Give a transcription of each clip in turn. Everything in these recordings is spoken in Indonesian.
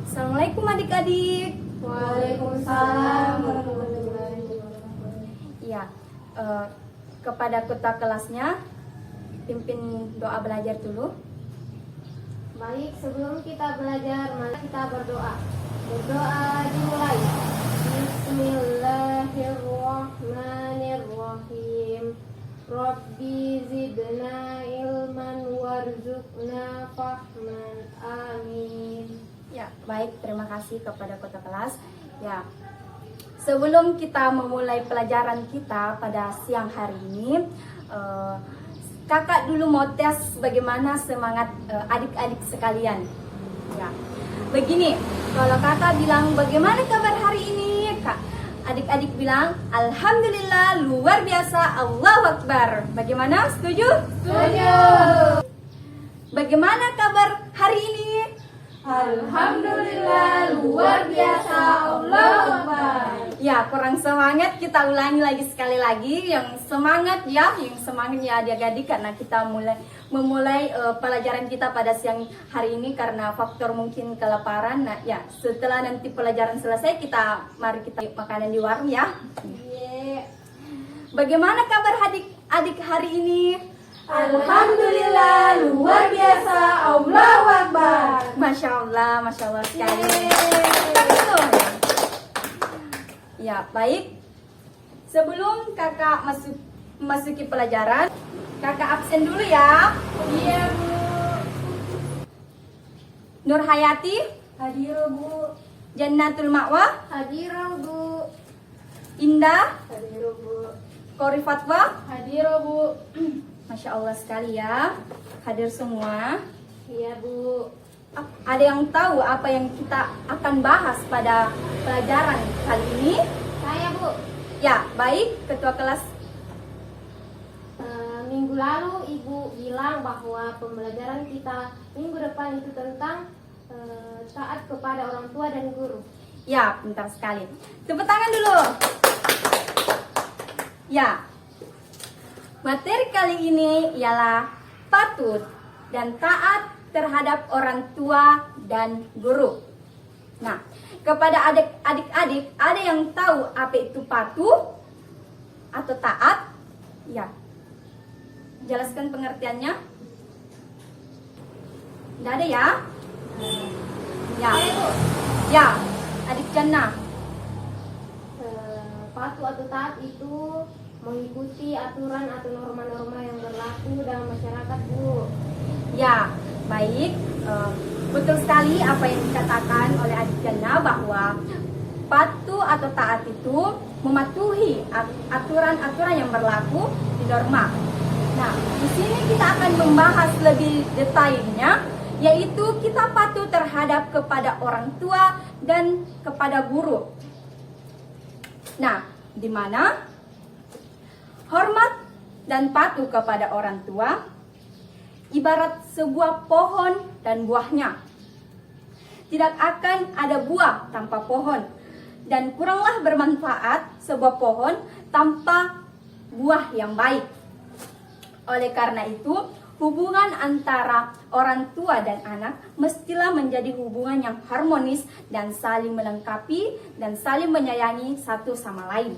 Assalamualaikum adik-adik. Waalaikumsalam warahmatullahi wabarakatuh. Ya, kepada kota kelasnya, pimpin doa belajar dulu. Baik, sebelum kita belajar, mari kita berdoa. Berdoa dimulai. Bismillahirrahmanirrahim. Rabbi zidna ilman warzuqna fahman. Amin. Ya, baik, terima kasih kepada kota kelas. Ya, sebelum kita memulai pelajaran kita pada siang hari ini, kakak dulu mau tes bagaimana semangat adik-adik sekalian. Ya, begini, kalau kakak bilang bagaimana kabar hari ini, adik-adik bilang alhamdulillah luar biasa, Allahu Akbar. Bagaimana? Setuju? Setuju. Bagaimana kabar hari ini? Alhamdulillah luar biasa, Allahu Akbar. Ya, kurang semangat, kita ulangi lagi sekali lagi. Yang semangat ya adik-adik, karena kita memulai pelajaran kita pada siang hari ini karena faktor mungkin kelaparan. Nah, ya, setelah nanti pelajaran selesai mari kita makanan di warung ya. Yeah. Bagaimana kabar adik-adik hari ini? Alhamdulillah luar biasa, Allahu Akbar. Masya Allah sekali. Ya, baik. Sebelum kakak masuki pelajaran, kakak absen dulu ya. Iya Bu. Nur Hayati, Hadir Bu. Jannatul Ma'wa, Hadir Bu. Indah, Hadir Bu. Kori Fatwa. Hadir Bu. Masya Allah sekali ya, hadir semua. Iya Bu. Ada yang tahu apa yang kita akan bahas pada pelajaran kali ini? Saya Bu. Ya, baik, ketua kelas. Minggu lalu Ibu bilang bahwa pembelajaran kita minggu depan itu tentang taat kepada orang tua dan guru. Ya, pintar sekali. Tepuk tangan dulu. Ya, materi kali ini ialah patuh dan taat terhadap orang tua dan guru. Nah, kepada adik-adik, ada yang tahu apa itu patuh atau taat? Ya, jelaskan pengertiannya. Tidak ada ya? Ya, ya, adik Jannah. Patuh atau taat itu mengikuti aturan atau norma-norma yang berlaku dalam masyarakat Bu. Ya, baik. Betul sekali apa yang dikatakan oleh adik Jannah bahwa patuh atau taat itu mematuhi aturan-aturan yang berlaku di norma. Nah, di sini kita akan membahas lebih detailnya, yaitu kita patuh terhadap kepada orang tua dan kepada guru. Nah, di mana hormat dan patuh kepada orang tua ibarat sebuah pohon dan buahnya. Tidak akan ada buah tanpa pohon, dan kuranglah bermanfaat sebuah pohon tanpa buah yang baik. Oleh karena itu, hubungan antara orang tua dan anak mestilah menjadi hubungan yang harmonis dan saling melengkapi dan saling menyayangi satu sama lain.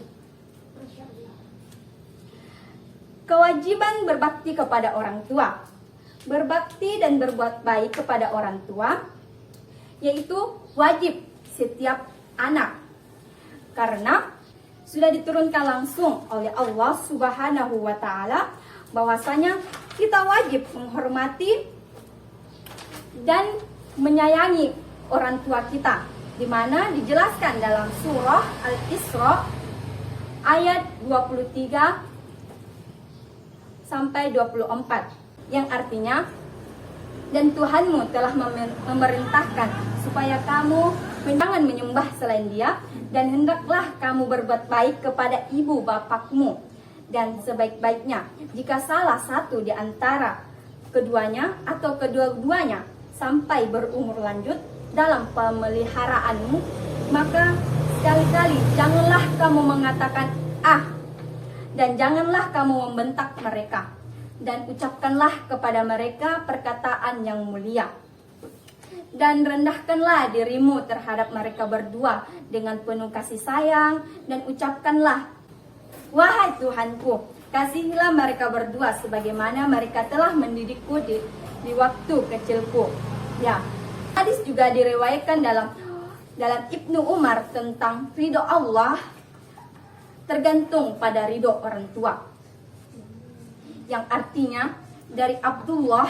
Kewajiban berbakti kepada orang tua. Berbakti dan berbuat baik kepada orang tua yaitu wajib setiap anak, karena sudah diturunkan langsung oleh Allah Subhanahu wa Ta'ala bahwasanya kita wajib menghormati dan menyayangi orang tua kita, di mana dijelaskan dalam surah Al-Isra ayat 23 sampai 24, yang artinya, dan Tuhanmu telah memerintahkan supaya kamu jangan menyembah selain Dia, dan hendaklah kamu berbuat baik kepada ibu bapakmu, dan sebaik-baiknya jika salah satu di antara keduanya atau kedua-duanya sampai berumur lanjut dalam pemeliharaanmu, maka sekali-kali janganlah kamu mengatakan, Dan janganlah kamu membentak mereka, dan ucapkanlah kepada mereka perkataan yang mulia. Dan rendahkanlah dirimu terhadap mereka berdua dengan penuh kasih sayang, dan ucapkanlah, wahai Tuhanku, kasihilah mereka berdua sebagaimana mereka telah mendidikku di waktu kecilku. Ya, hadis juga diriwayatkan dalam Ibnu Umar tentang ridho Allah tergantung pada ridho orang tua, yang artinya dari Abdullah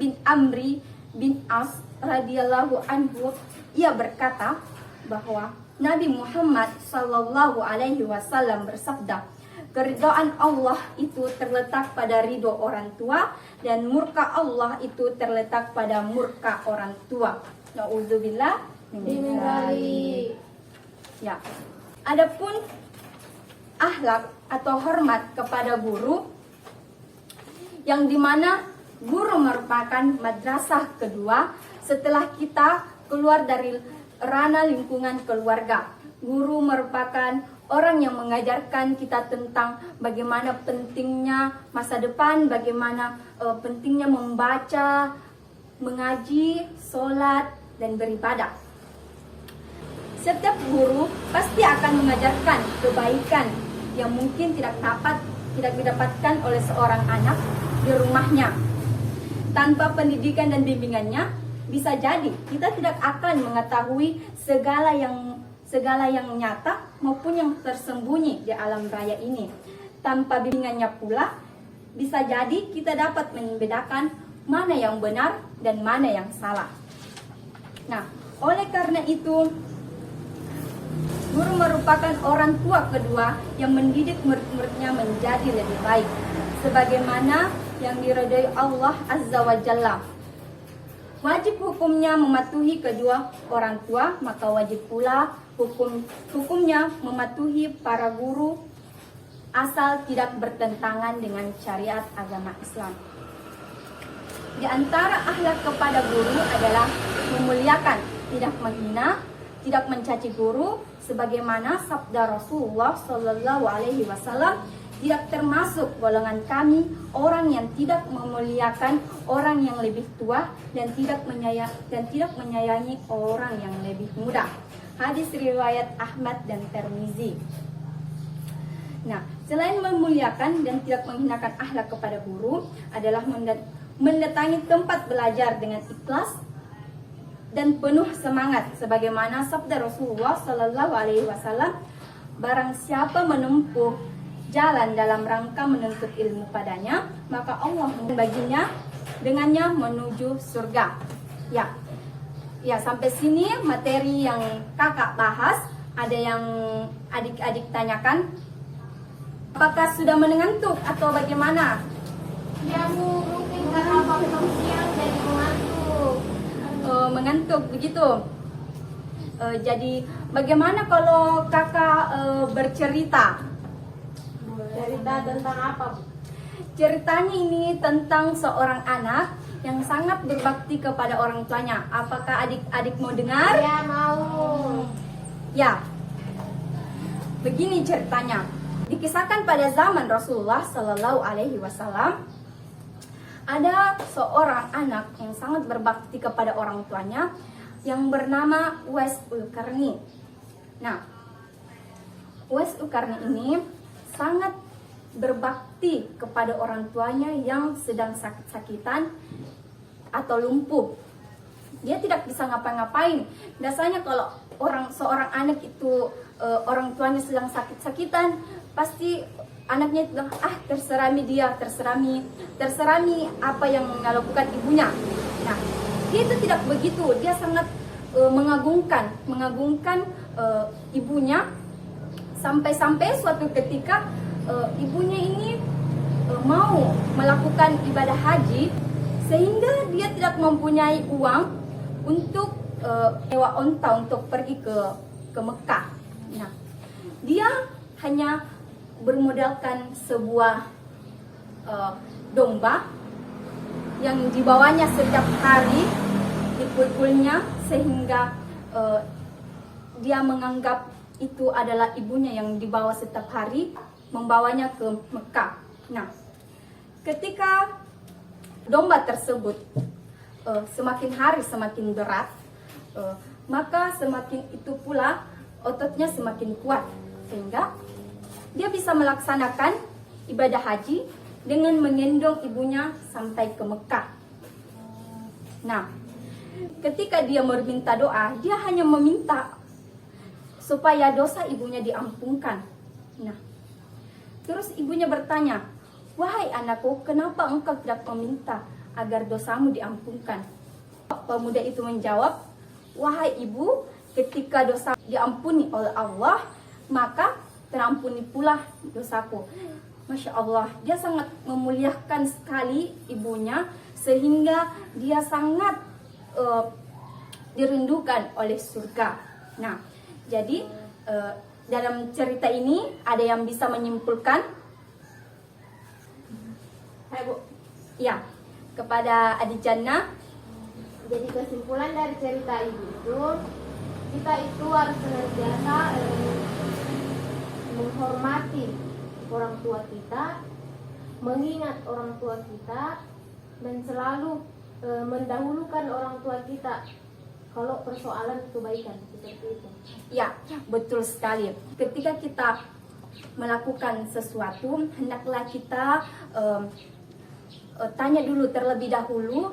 bin Amri bin As radhiyallahu anhu, ia berkata bahwa Nabi Muhammad sallallahu alaihi wasallam bersabda, keridhaan Allah itu terletak pada ridho orang tua, dan murka Allah itu terletak pada murka orang tua. Nauzubillah min dzalik. Ya. Adapun akhlak atau hormat kepada guru, yang dimana guru merupakan madrasah kedua setelah kita keluar dari ranah lingkungan keluarga. Guru merupakan orang yang mengajarkan kita tentang bagaimana pentingnya masa depan, bagaimana pentingnya membaca, mengaji, sholat, dan beribadah. Setiap guru pasti akan mengajarkan kebaikan yang mungkin tidak didapatkan oleh seorang anak di rumahnya. Tanpa pendidikan dan bimbingannya, bisa jadi kita tidak akan mengetahui segala yang nyata maupun yang tersembunyi di alam raya ini. Tanpa bimbingannya pula, bisa jadi kita dapat membedakan mana yang benar dan mana yang salah. Nah, oleh karena itu, guru merupakan orang tua kedua yang mendidik murid-muridnya menjadi lebih baik, sebagaimana yang diridhai Allah Azza wa Jalla. Wajib hukumnya mematuhi kedua orang tua, maka wajib pula hukumnya mematuhi para guru asal tidak bertentangan dengan syariat agama Islam. Di antara akhlak kepada guru adalah memuliakan, tidak menghina, tidak mencaci guru, sebagaimana sabda Rasulullah Shallallahu Alaihi Wasallam, tidak termasuk golongan kami orang yang tidak memuliakan orang yang lebih tua dan tidak menyayangi orang yang lebih muda. Hadis riwayat Ahmad dan Tirmizi. Nah, selain memuliakan dan tidak menghinakan akhlak kepada guru adalah mendatangi tempat belajar dengan ikhlas dan penuh semangat, sebagaimana sabda Rasulullah Shallallahu Alaihi Wasallam, barang siapa menempuh jalan dalam rangka menuntut ilmu padanya, maka Allah membaginya dengannya menuju surga. Ya, sampai sini materi yang kakak bahas. Ada yang adik-adik tanyakan? Apakah sudah mengantuk atau bagaimana? Ya, mungkin karena faktor siang jadi mengantuk. Mengantuk begitu. Jadi bagaimana kalau kakak bercerita? Cerita tentang apa, Bu? Ceritanya ini tentang seorang anak yang sangat berbakti kepada orang tuanya. Apakah adik-adik mau dengar? Ya, mau. Ya. Begini ceritanya. Dikisahkan pada zaman Rasulullah Sallallahu Alaihi Wasallam, ada seorang anak yang sangat berbakti kepada orang tuanya yang bernama Uwais Dzul-Qarni. Nah, Uwais Dzul-Qarni ini sangat berbakti kepada orang tuanya yang sedang sakit-sakitan atau lumpuh. Dia tidak bisa ngapa-ngapain. Biasanya kalau seorang anak itu orang tuanya sedang sakit-sakitan, pasti anaknya itu bilang, terserah dia, terserah apa yang melakukan ibunya. Nah, dia itu tidak begitu. Dia sangat mengagungkan ibunya, sampai-sampai suatu ketika ibunya ini mau melakukan ibadah haji, sehingga dia tidak mempunyai uang untuk sewa onta untuk pergi ke Mekah. Nah, dia hanya bermodalkan sebuah domba yang dibawanya setiap hari, dipukulnya sehingga dia menganggap itu adalah ibunya yang dibawa setiap hari. membawanya ke Mekah. Nah, ketika domba tersebut semakin hari semakin berat, maka semakin itu pula ototnya semakin kuat, sehingga dia bisa melaksanakan ibadah haji dengan menggendong ibunya sampai ke Mekah. Nah, ketika dia meminta doa, dia hanya meminta supaya dosa ibunya diampunkan. Nah, terus ibunya bertanya, "Wahai anakku, kenapa engkau tidak meminta agar dosamu diampunkan?" Pemuda itu menjawab, "Wahai ibu, ketika dosa diampuni oleh Allah, maka terampuni pula dosaku." Masya Allah, dia sangat memuliakan sekali ibunya, sehingga dia sangat dirindukan oleh surga. Nah, jadi dalam cerita ini ada yang bisa menyimpulkan? Hai Bu. Ya, kepada adik Jannah. Jadi kesimpulan dari cerita ibu itu, kita itu harus senantiasa menghormati orang tua kita, mengingat orang tua kita, dan selalu mendahulukan orang tua kita kalau persoalan kebaikan seperti itu. Ya, betul sekali. Ketika kita melakukan sesuatu, hendaklah kita tanya dulu terlebih dahulu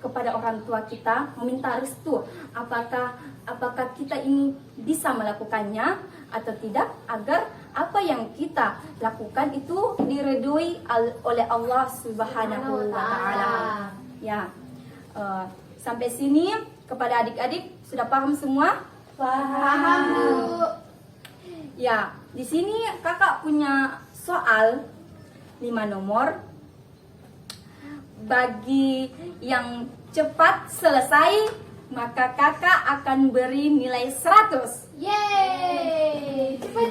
kepada orang tua kita, meminta restu apakah kita ini bisa melakukannya atau tidak, agar apa yang kita lakukan itu diridhoi oleh Allah Subhanahu wa taala. Ya. Sampai sini kepada adik-adik sudah paham semua? Paham Bu. Ya, di sini kakak punya soal 5 nomor. Bagi yang cepat selesai, maka kakak akan beri nilai 100. Yeay, cepat.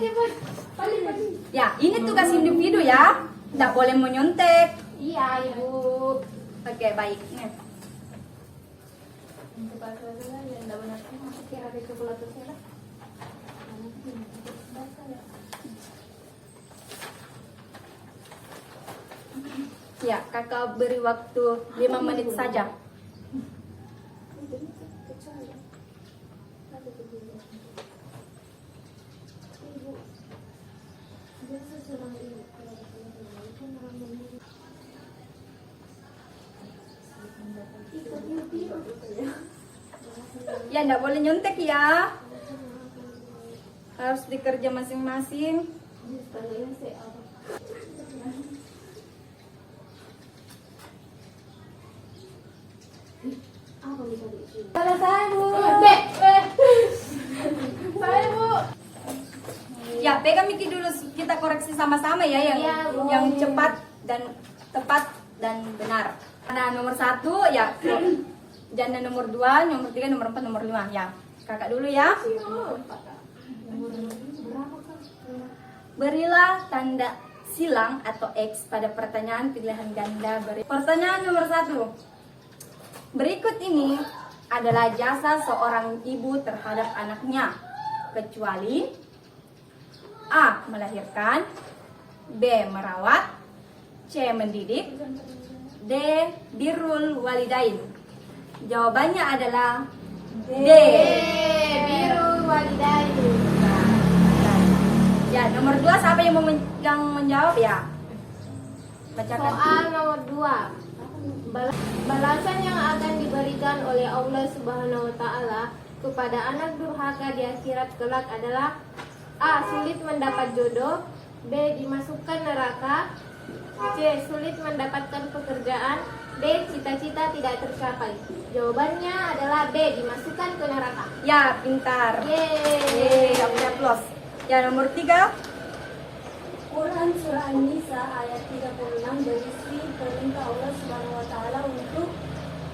Ya, ini tugas individu ya. Tidak boleh menyontek. Iya Ibu. Oke, baik. Nih. Ya, kakak beri waktu 5 menit saja. Ya, enggak boleh nyontek ya. Harus dikerja masing-masing. Selesai Bu. Saya Bu. Ya, pegang Miki dulu, kita koreksi sama-sama ya Iya, Bu. yang cepat dan tepat dan benar. Nah, nomor 1 ya, Jannah nomor 2, nomor 3, nomor 4, nomor 5 ya. Kakak dulu ya. Berilah tanda silang atau X pada pertanyaan pilihan ganda. Pertanyaan nomor 1. Berikut ini adalah jasa seorang ibu terhadap anaknya, kecuali A. Melahirkan, B. Merawat, C. Mendidik, D. Birrul walidain. Jawabannya adalah D. Birrul walidain. Ya, nomor 2 siapa yang menjawab ya? Bacakan. Soal nomor 2. Balasan yang akan diberikan oleh Allah Subhanahu wa taala kepada anak durhaka di akhirat kelak adalah A. Sulit mendapat jodoh, B. Dimasukkan neraka, C. Sulit mendapatkan pekerjaan, D. Cita-cita tidak tercapai. Jawabannya adalah B. Dimasukkan ke neraka. Ya, pintar. Yeay. Aplaus. Ya, nomor 3. Quran Surah An-Nisa ayat 36 berisi perintah Allah Subhanahu wa taala untuk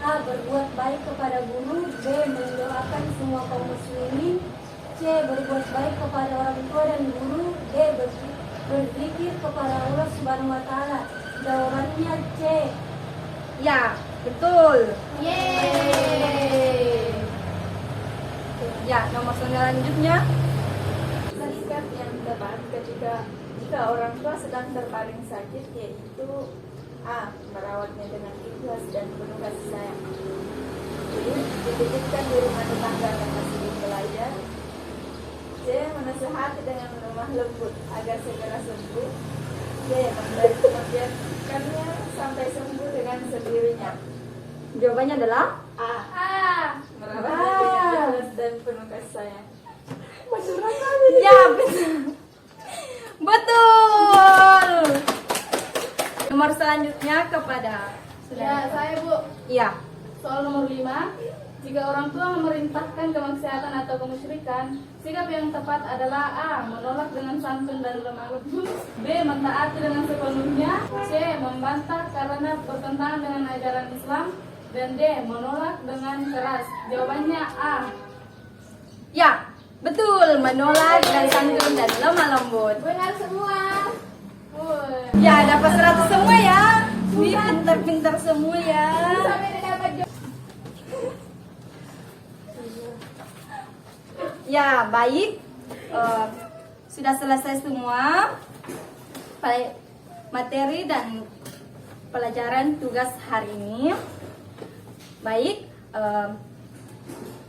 A. Berbuat baik kepada guru, B. Mendoakan semua kaum muslimin, C. Berbuat baik kepada orang tua dan guru, D. Berzikir kepada Allah Subhanahu wa taala. Jawabannya C. Ya, betul. Yeay. Ya, nomor selanjutnya. Sikap yang tepat jika jika orang tua sedang terbaring sakit, yaitu A. Merawatnya dengan ikhlas dan penuh kasih sayang. B. Dititipkan di rumah tetangga karena sibuk belajar. C. Menasehati dengan lemah lembut agar segera sembuh. D. Membiarkannya sampai sembuh dengan sendirinya. Jawabannya adalah A. Merawatnya Ah. dengan ikhlas dan penuh kasih sayang. ya, betul. Betul. Nomor selanjutnya kepada Ya, saya Bu. Iya. Soal nomor 5, jika orang tua memerintahkan kemaksiatan atau kemusyrikan, sikap yang tepat adalah A. Menolak dengan santun dan lemah lembut, B. Mentaati dengan sepenuhnya, C. Membantah karena bertentangan dengan ajaran Islam, dan D. Menolak dengan keras. Jawabannya A. Ya, betul. Menolak dan santun dan lemah lembut. Benar semua. Woi. Ya, dapat 100 semua ya. Ini pintar-pintar semua ya. Sampai dapat Ya, baik. Sudah selesai semua materi dan pelajaran tugas hari ini. Baik,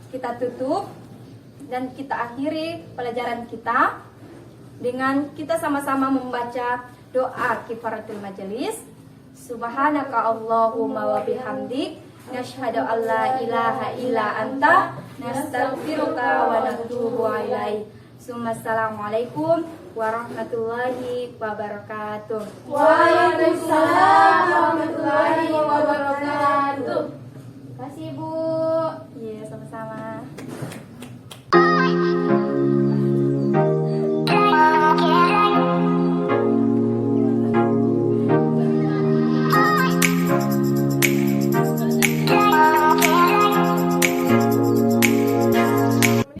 kita tutup dan kita akhiri pelajaran kita dengan kita sama-sama membaca doa kifaratul majelis. Subhanaka Allahumma wa bihamdik, nashhadu an la ilaha illa anta, nastaghfiruka wa natubu ilaik. Assalamualaikum warahmatullahi wabarakatuh. Waalaikumsalam warahmatullahi wabarakatuh. Terima kasih Bu. Iya, sama-sama.